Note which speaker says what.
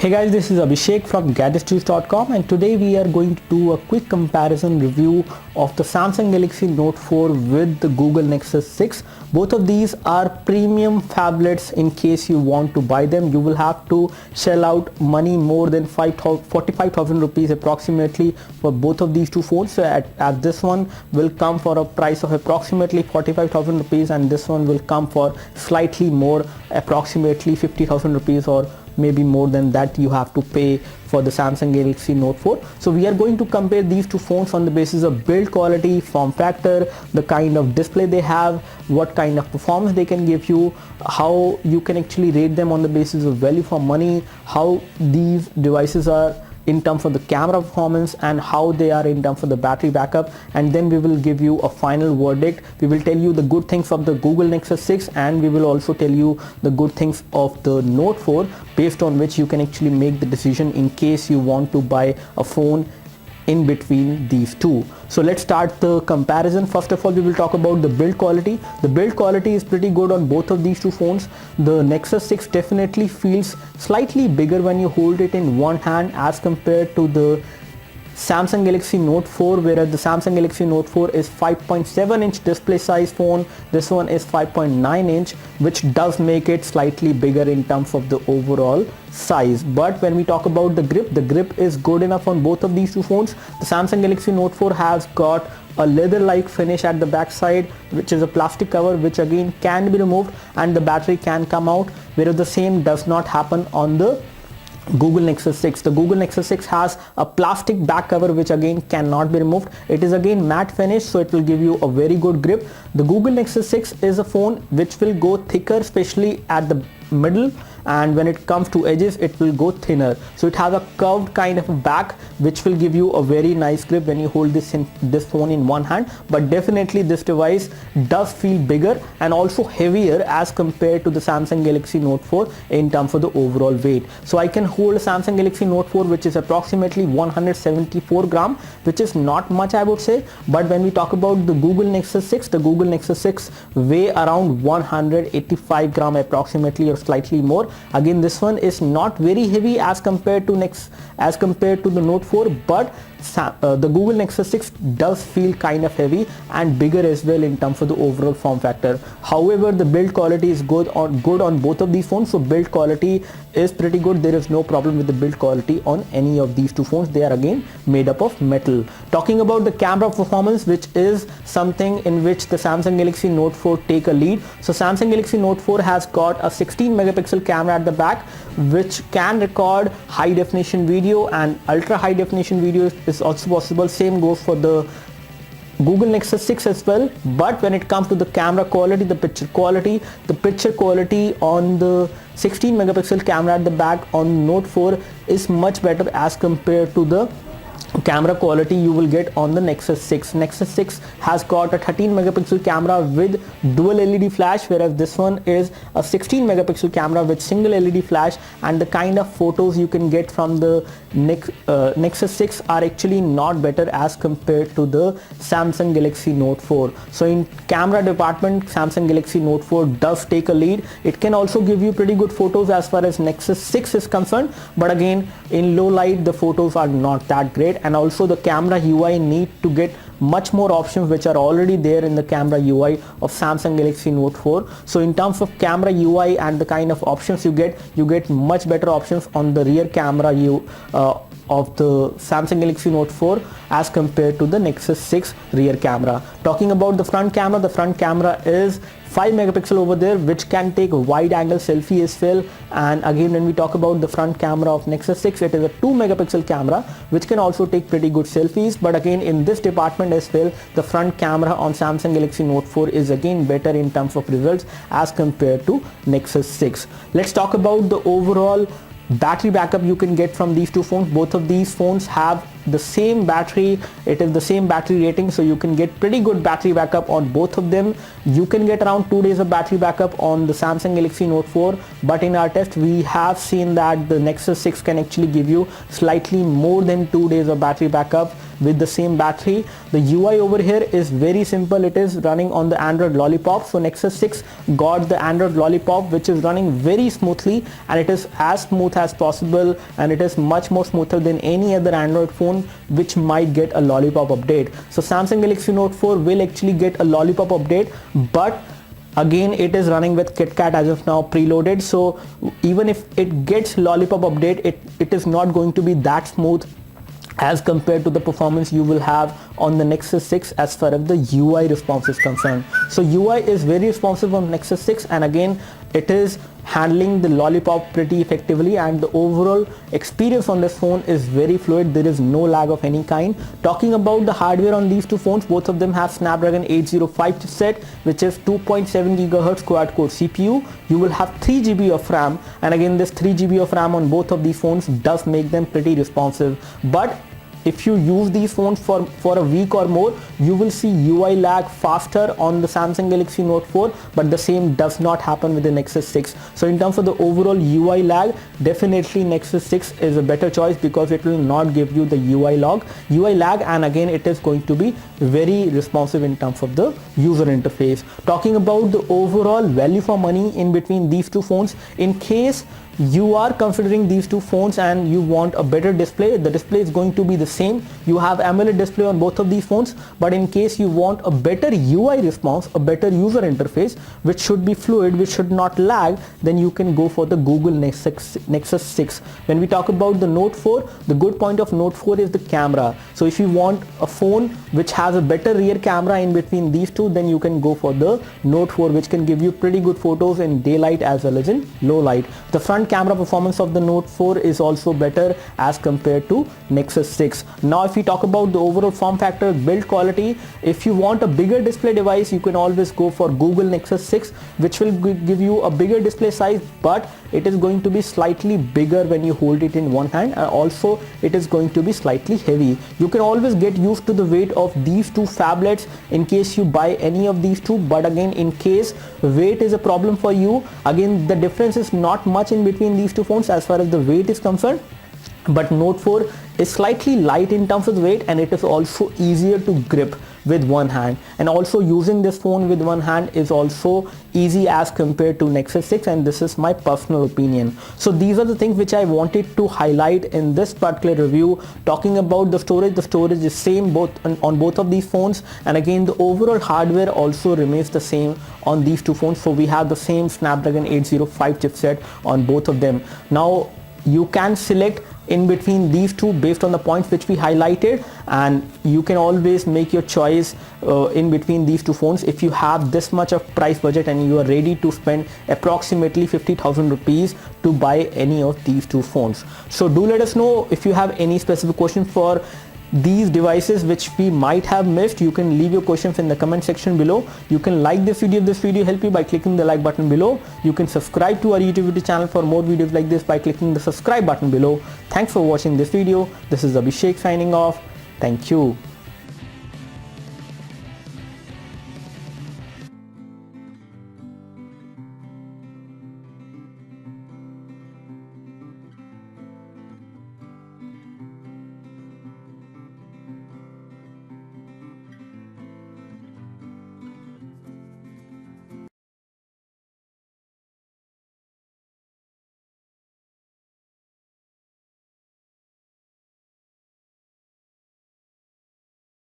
Speaker 1: Hey guys, this is Abhishek from gadgetsjuice.com, and today we are going to do a quick comparison review of the Samsung Galaxy Note 4 with the Google Nexus 6. Both of these are premium phablets. In case you want to buy them, you will have to shell out money more than 45,000 rupees approximately for both of these two phones. So at this one will come for a price of approximately 45,000 rupees, and this one will come for slightly more, approximately 50,000 rupees, or maybe more than that you have to pay for the Samsung Galaxy Note 4. So we are going to compare these two phones on the basis of build quality, form factor, the kind of display they have, what kind of performance they can give you, how you can actually rate them on the basis of value for money, how these devices are in terms of the camera performance, and how they are in terms of the battery backup. And then we will give you a final verdict. We will tell you the good things of the Google Nexus 6, and we will also tell you the good things of the Note 4, based on which you can actually make the decision in case you want to buy a phone in between these two. So let's start the comparison. First of all, we will talk about the build quality. The build quality is pretty good on both of these two phones. The Nexus 6 definitely feels slightly bigger when you hold it in one hand as compared to the Samsung Galaxy Note 4, whereas the Samsung Galaxy Note 4 is 5.7 inch display size phone. This one is 5.9 inch, which does make it slightly bigger in terms of the overall size. But when we talk about the grip is good enough on both of these two phones. The Samsung Galaxy Note 4 has got a leather-like finish at the back side, which is a plastic cover, which again can be removed and the battery can come out, whereas the same does not happen on the Google Nexus 6. The Google Nexus 6 has a plastic back cover which again cannot be removed. It is again matte finish, so it will give you a very good grip. The Google Nexus 6 is a phone which will go thicker, especially at the middle, and when it comes to edges it will go thinner. So it has a curved kind of a back which will give you a very nice grip when you hold this phone in one hand. But definitely this device does feel bigger and also heavier as compared to the Samsung Galaxy Note 4 in terms of the overall weight. So I can hold a Samsung Galaxy Note 4 which is approximately 174 gram, which is not much, I would say. But when we talk about the Google Nexus 6, the Google Nexus 6 weigh around 185 gram approximately, or slightly more. Again, this one is not very heavy as compared to the Note 4, but the Google Nexus 6 does feel kind of heavy and bigger as well in terms of the overall form factor. However, the build quality is good on both of these phones. So build quality is pretty good. There is no problem with the build quality on any of these two phones. They are again made up of metal. Talking about the camera performance, which is something in which the Samsung Galaxy Note 4 take a lead. So Samsung Galaxy Note 4 has got a 16 megapixel camera at the back, which can record high definition video, and ultra high definition video is also possible. Same goes for the Google Nexus 6 as well. But when it comes to the camera quality, the picture quality on the 16 megapixel camera at the back on Note 4 is much better as compared to the camera quality you will get on the Nexus 6. Nexus 6 has got a 13 megapixel camera with dual LED flash, whereas this one is a 16 megapixel camera with single LED flash, and the kind of photos you can get from the Nexus 6 are actually not better as compared to the Samsung Galaxy Note 4. So in camera department, Samsung Galaxy Note 4 does take a lead. It can also give you pretty good photos as far as Nexus 6 is concerned, but again in low light the photos are not that great. And also the camera UI need to get much more options which are already there in the camera UI of Samsung Galaxy Note 4. So in terms of camera UI and the kind of options you get much better options on the rear camera of the Samsung Galaxy Note 4 as compared to the Nexus 6 rear camera. Talking about the front camera is 5 megapixel over there, which can take a wide angle selfie as well. And again, when we talk about the front camera of Nexus 6, it is a 2 megapixel camera which can also take pretty good selfies. But again, in this department as well, the front camera on Samsung Galaxy Note 4 is again better in terms of results as compared to Nexus 6. Let's talk about the overall battery backup you can get from these two phones. Both of these phones have the same battery, it is the same battery rating, so you can get pretty good battery backup on both of them. You can get around 2 days of battery backup on the Samsung Galaxy Note 4, but in our test we have seen that the Nexus 6 can actually give you slightly more than 2 days of battery backup with the same battery. The UI over here is very simple. It is running on the Android Lollipop. So Nexus 6 got the Android Lollipop, which is running very smoothly, and it is as smooth as possible, and it is much more smoother than any other Android phone which might get a Lollipop update. So Samsung Galaxy Note 4 will actually get a Lollipop update, but again it is running with KitKat as of now preloaded. So even if it gets Lollipop update, it is not going to be that smooth as compared to the performance you will have on the Nexus 6 as far as the UI response is concerned. So UI is very responsive on Nexus 6, and again it is handling the Lollipop pretty effectively, and the overall experience on this phone is very fluid. There is no lag of any kind. Talking about the hardware on these two phones, both of them have Snapdragon 805 chipset, which is 2.7 GHz quad-core CPU. You will have 3 GB of RAM, and again this 3 GB of RAM on both of these phones does make them pretty responsive. But if you use these phones for a week or more, you will see UI lag faster on the Samsung Galaxy Note 4, but the same does not happen with the Nexus 6. So in terms of the overall UI lag, definitely Nexus 6 is a better choice because it will not give you the UI lag, and again it is going to be very responsive in terms of the user interface. Talking about the overall value for money in between these two phones, in case you are considering these two phones and you want a better display, the display is going to be the same. You have AMOLED display on both of these phones, but in case you want a better UI response, a better user interface which should be fluid, which should not lag, then you can go for the Google Nexus 6. When we talk about the Note 4, the good point of Note 4 is the camera. So if you want a phone which has a better rear camera in between these two, then you can go for the Note 4, which can give you pretty good photos in daylight as well as in low light. The front camera performance of the Note 4 is also better as compared to Nexus 6. Now if we talk about the overall form factor, build quality, if you want a bigger display device, you can always go for Google Nexus 6, which will give you a bigger display size, but it is going to be slightly bigger when you hold it in one hand, and also it is going to be slightly heavy. You can always get used to the weight of these two phablets in case you buy any of these two, but again in case weight is a problem for you, again the difference is not much in between these two phones as far as the weight is concerned. But Note 4 is slightly light in terms of weight, and it is also easier to grip with one hand, and also using this phone with one hand is also easy as compared to Nexus 6, and this is my personal opinion. So these are the things which I wanted to highlight in this particular review. Talking about the storage is same on both of these phones, and again the overall hardware also remains the same on these two phones. So we have the same Snapdragon 805 chipset on both of them. Now you can select in between these two based on the points which we highlighted, and you can always make your choice in between these two phones if you have this much of price budget and you are ready to spend approximately 50,000 rupees to buy any of these two phones. So do let us know if you have any specific questions for these devices which we might have missed. You can leave your questions in the comment section below. You can like this video if this video helped you by clicking the like button below. You can subscribe to our YouTube channel for more videos like this by clicking the subscribe button below. Thanks for watching this video. This is Abhishek signing off. Thank you.